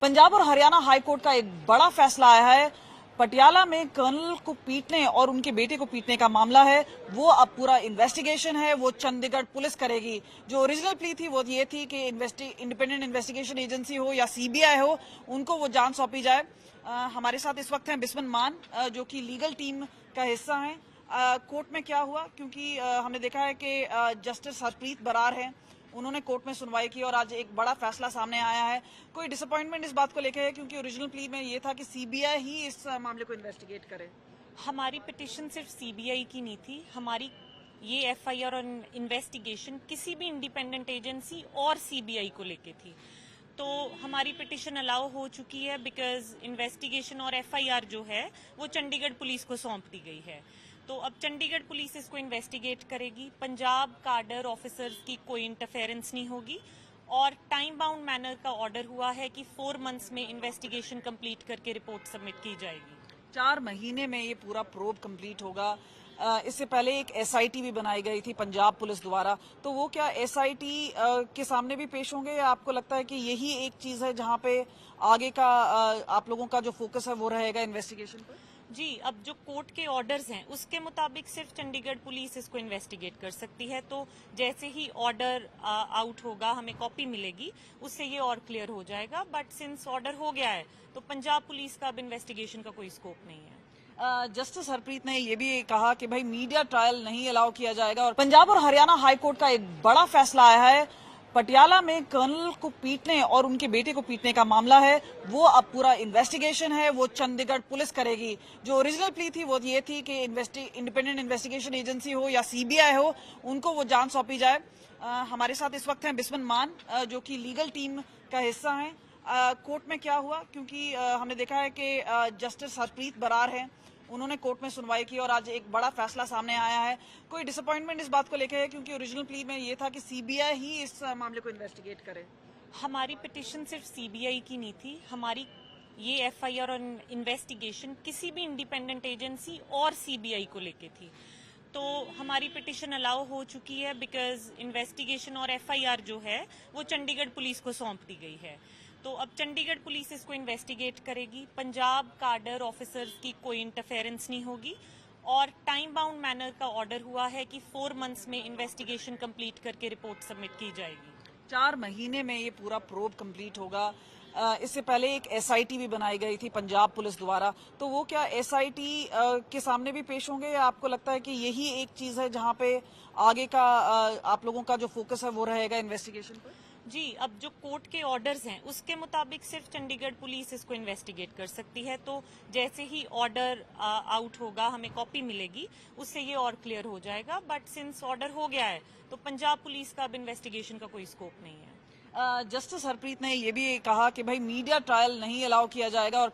पंजाब और हरियाणा हाईकोर्ट का एक बड़ा फैसला आया है। पटियाला में कर्नल को पीटने और उनके बेटे को पीटने का मामला है, वो अब पूरा इन्वेस्टिगेशन है, वो चंडीगढ़ पुलिस करेगी। जो ओरिजिनल प्ली थी वो ये थी कि इंडिपेंडेंट इन्वेस्टिगेशन एजेंसी हो या सीबीआई हो, उनको वो जांच सौंपी जाए। हमारे साथ इस वक्त हैं बिस्मन मान, जो कि लीगल टीम का हिस्सा हैं। कोर्ट में क्या हुआ, क्योंकि हमने देखा है कि जस्टिस हरप्रीत बरार हैं, उन्होंने कोर्ट में सुनवाई की और आज एक बड़ा फैसला सामने आया है। कोई डिसअपॉइंटमेंट इस बात को लेकर है, क्योंकि ओरिजिनल प्ली में ये था कि सीबीआई ही इस मामले को इन्वेस्टिगेट करे। हमारी पिटीशन सिर्फ सीबीआई की नहीं थी, हमारी ये एफआईआर और इन्वेस्टिगेशन किसी भी इंडिपेंडेंट एजेंसी और सीबीआई को लेके थी। तो हमारी पिटीशन अलाउ हो चुकी है बिकॉज इन्वेस्टिगेशन और एफआईआर जो है वो चंडीगढ़ पुलिस को सौंप दी गई है। तो अब चंडीगढ़ पुलिस इसको इन्वेस्टिगेट करेगी। पंजाब काडर ऑफिसर्स की कोई इंटरफेरेंस नहीं होगी और टाइम बाउंड मैनर का ऑर्डर हुआ है कि 4 मंथ्स में इन्वेस्टिगेशन कंप्लीट करके रिपोर्ट सबमिट की जाएगी। 4 महीने में ये पूरा प्रोब कंप्लीट होगा। इससे पहले एक एसआईटी भी बनाई गई थी पंजाब पुलिस द्वारा, तो वो क्या एसआईटी के सामने भी पेश होंगे, या आपको लगता है कि यही एक चीज है जहां पे आगे का आप लोगों का जो फोकस है वो रहेगा इन्वेस्टिगेशन पर? जी, अब जो कोर्ट के ऑर्डर्स हैं उसके मुताबिक सिर्फ चंडीगढ़ पुलिस इसको इन्वेस्टिगेट कर सकती है। तो जैसे ही ऑर्डर आउट होगा, हमें कॉपी मिलेगी, उससे ये और क्लियर हो जाएगा। बट सिंस ऑर्डर हो गया है तो पंजाब पुलिस का अब इन्वेस्टिगेशन का कोई स्कोप नहीं है। जस्टिस हरप्रीत ने ये भी कहा कि भाई मीडिया ट्रायल नहीं अलाउ किया जाएगा। और पंजाब और हरियाणा हाईकोर्ट का एक बड़ा फैसला आया है। पटियाला में कर्नल को पीटने और उनके बेटे को पीटने का मामला है, वो अब पूरा इन्वेस्टिगेशन है, वो चंडीगढ़ पुलिस करेगी। जो ओरिजिनल प्ली थी वो ये थी कि इंडिपेंडेंट इन्वेस्टिगेशन एजेंसी हो या सीबीआई हो, उनको वो जांच सौंपी जाए। हमारे साथ इस वक्त हैं बिस्मन मान, जो कि लीगल टीम का हिस्सा हैं। कोर्ट में क्या हुआ, क्योंकि हमने देखा है कि जस्टिस हरप्रीत बरार हैं, उन्होंने कोर्ट में सुनवाई की और आज एक बड़ा फैसला सामने आया है। कोई डिसअपॉइंटमेंट इस बात को लेकर है, क्योंकि ओरिजिनल प्ली में ये था कि सीबीआई ही इस मामले को इन्वेस्टिगेट करे। हमारी पिटीशन सिर्फ सीबीआई की नहीं थी, हमारी ये एफआईआर और इन्वेस्टिगेशन किसी भी इंडिपेंडेंट एजेंसी और सीबीआई को लेके थी। तो हमारी पिटीशन अलाउ हो चुकी है बिकॉज इन्वेस्टिगेशन और एफआईआर जो है वो चंडीगढ़ पुलिस को सौंप दी गई है। तो अब चंडीगढ़ पुलिस इसको इन्वेस्टिगेट करेगी। पंजाब काडर ऑफिसर्स की कोई इंटरफेरेंस नहीं होगी और टाइम बाउंड मैनर का ऑर्डर हुआ है कि 4 मंथ्स में इन्वेस्टिगेशन कंप्लीट करके रिपोर्ट सबमिट की जाएगी। 4 महीने में ये पूरा प्रोब कंप्लीट होगा। इससे पहले एक एसआईटी भी बनाई गई थी पंजाब पुलिस द्वारा, तो वो क्या एसआईटी के सामने भी पेश होंगे, या आपको लगता है कि यही एक चीज है जहां पे आगे का आप लोगों का जो फोकस है वो रहेगा इन्वेस्टिगेशन पर? जी, अब जो कोर्ट के ऑर्डर्स हैं उसके मुताबिक सिर्फ चंडीगढ़ पुलिस इसको इन्वेस्टिगेट कर सकती है। तो जैसे ही ऑर्डर आउट होगा, हमें कॉपी मिलेगी, उससे ये और क्लियर हो जाएगा। बट सिंस ऑर्डर हो गया है तो पंजाब पुलिस का अब इन्वेस्टिगेशन का कोई स्कोप नहीं है। जस्टिस हरप्रीत ने ये भी कहा कि भाई मीडिया ट्रायल नहीं अलाउ किया जाएगा। और